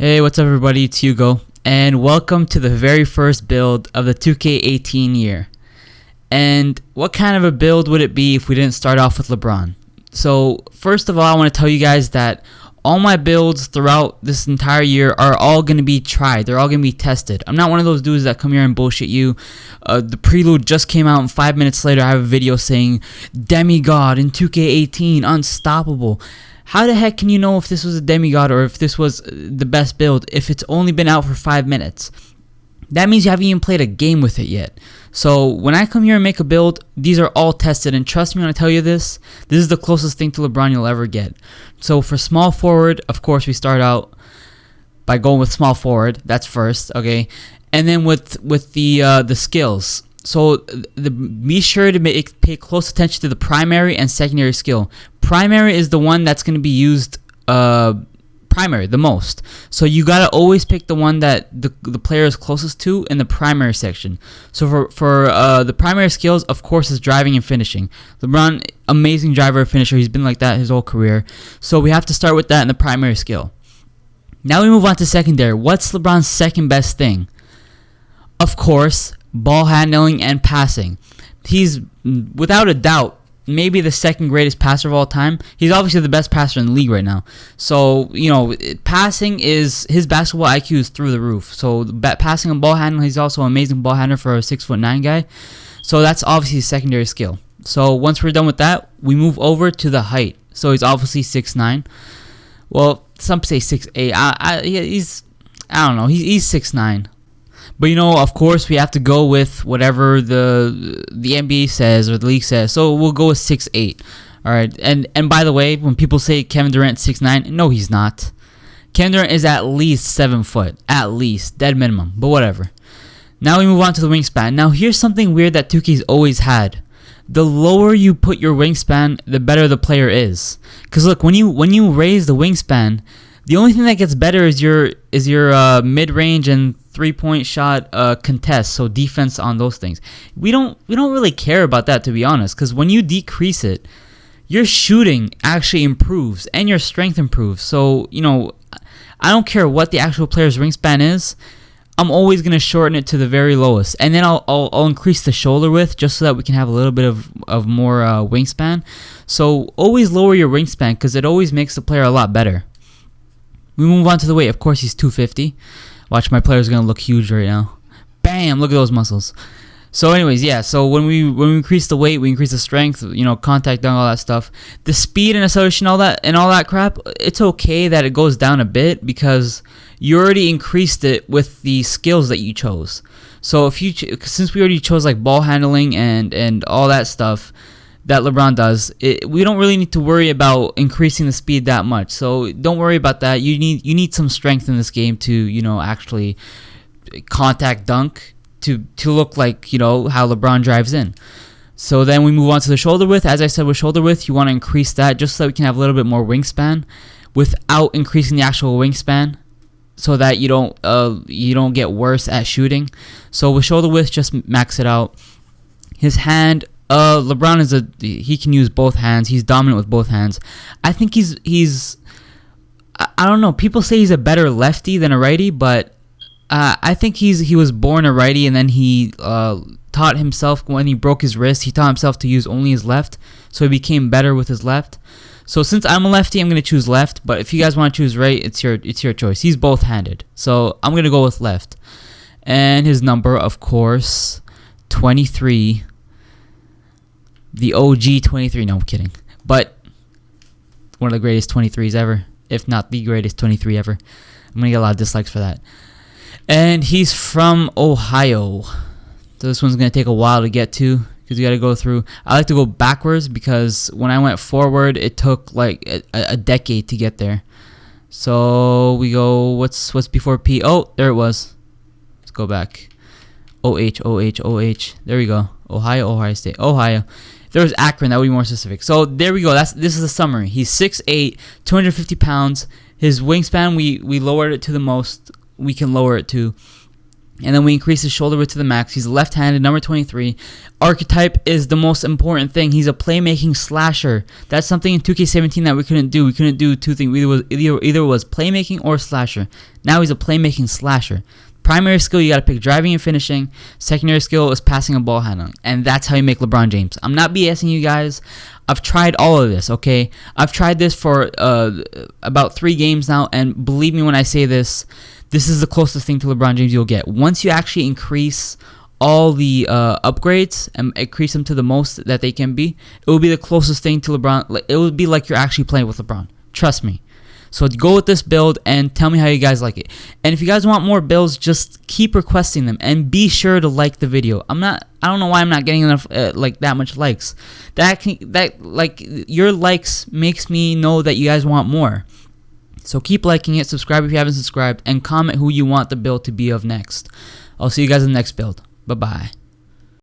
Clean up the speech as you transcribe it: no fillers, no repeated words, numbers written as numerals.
Hey, what's up everybody, it's Yugo, and welcome to the very first build of the 2K18 year. And what kind of a build would it be if we didn't start off with Lebron? So first of all, I want to tell you guys that all my builds throughout this entire year are all going to be tried. They're all going to be tested. I'm not one of those dudes that come here and bullshit you. The prelude just came out and 5 minutes later I have a video saying demigod in 2K18, unstoppable. How the heck can you know if this was a demigod or if this was the best build if it's only been out for 5 minutes? That means you haven't even played a game with it yet. So when I come here and make a build, these are all tested, and trust me when I tell you this is the closest thing to LeBron you'll ever get. So for small forward, of course we start out by going with small forward. That's first, okay? And then with the skills. So be sure to pay close attention to the primary and secondary skill. Primary is the one that's going to be used primary the most. So you got to always pick the one that the player is closest to in the primary section. So for the primary skills, of course, is driving and finishing. LeBron, amazing driver and finisher. He's been like that his whole career. So we have to start with that in the primary skill. Now we move on to secondary. What's LeBron's second best thing? Of course, ball handling and passing. He's, without a doubt, maybe the second greatest passer of all time. He's obviously the best passer in the league right now. So, passing is, his basketball IQ is through the roof. So, passing and ball handling, he's also an amazing ball handler for a 6'9" guy. So, that's obviously his secondary skill. So, once we're done with that, we move over to the height. So, he's obviously 6'9". Well, some say 6'8". I don't know. He's 6'9". But of course, we have to go with whatever the NBA says or the league says. So we'll go with 6'8". All right. And by the way, when people say Kevin Durant 6'9", no, he's not. Kevin Durant is at least 7 foot, at least, dead minimum. But whatever. Now we move on to the wingspan. Now here's something weird that 2K's always had. The lower you put your wingspan, the better the player is. Because look, when you raise the wingspan, the only thing that gets better is your mid-range and 3-point shot contest, so defense on those things. We don't really care about that, to be honest, because when you decrease it, your shooting actually improves and your strength improves. So I don't care what the actual player's wingspan is. I'm always gonna shorten it to the very lowest, and then I'll increase the shoulder width just so that we can have a little bit of more wingspan. So always lower your wingspan because it always makes the player a lot better. We move on to the weight. Of course, he's 250. Watch, my player's gonna look huge right now. Bam! Look at those muscles. So, anyways, yeah. So when we increase the weight, we increase the strength. Contact dunk, all that stuff. The speed and acceleration, all that crap. It's okay that it goes down a bit because you already increased it with the skills that you chose. So since we already chose like ball handling and all that stuff that LeBron does, we don't really need to worry about increasing the speed that much. So don't worry about that. You need some strength in this game to actually contact dunk to look like how LeBron drives in. So then we move on to the shoulder width. As I said, with shoulder width, you want to increase that just so that we can have a little bit more wingspan without increasing the actual wingspan, so that you don't get worse at shooting. So with shoulder width, just max it out. His hand. LeBron he can use both hands. He's dominant with both hands. I think he's I don't know. People say he's a better lefty than a righty, but I think he was born a righty, and then he taught himself when he broke his wrist. He taught himself to use only his left, so he became better with his left. So since I'm a lefty, I'm gonna choose left. But if you guys want to choose right, it's your choice. He's both-handed, so I'm gonna go with left. And his number, of course, 23. The OG 23. No, I'm kidding. But one of the greatest 23s ever, if not the greatest 23 ever. I'm going to get a lot of dislikes for that. And he's from Ohio. So this one's going to take a while to get to because you got to go through. I like to go backwards because when I went forward, it took like a decade to get there. So we go, what's before P? Oh, there it was. Let's go back. OH. There we go. Ohio State. Ohio. If there was Akron, that would be more specific. So there we go. This is the summary. He's 6'8", 250 pounds. His wingspan, we lowered it to the most we can lower it to. And then we increase his shoulder width to the max. He's left-handed, number 23. Archetype is the most important thing. He's a playmaking slasher. That's something in 2K17 that we couldn't do. We couldn't do two things. Either was playmaking or slasher. Now he's a playmaking slasher. Primary skill, you got to pick driving and finishing. Secondary skill is passing and ball handling. And that's how you make LeBron James. I'm not BSing you guys. I've tried all of this, okay? I've tried this for about 3 games now. And believe me when I say this, this is the closest thing to LeBron James you'll get. Once you actually increase all the upgrades and increase them to the most that they can be, it will be the closest thing to LeBron. It would be like you're actually playing with LeBron. Trust me. So go with this build and tell me how you guys like it. And if you guys want more builds, just keep requesting them and be sure to like the video. I don't know why I'm not getting enough that much likes. Your likes makes me know that you guys want more. So keep liking it, subscribe if you haven't subscribed, and comment who you want the build to be of next. I'll see you guys in the next build. Bye-bye.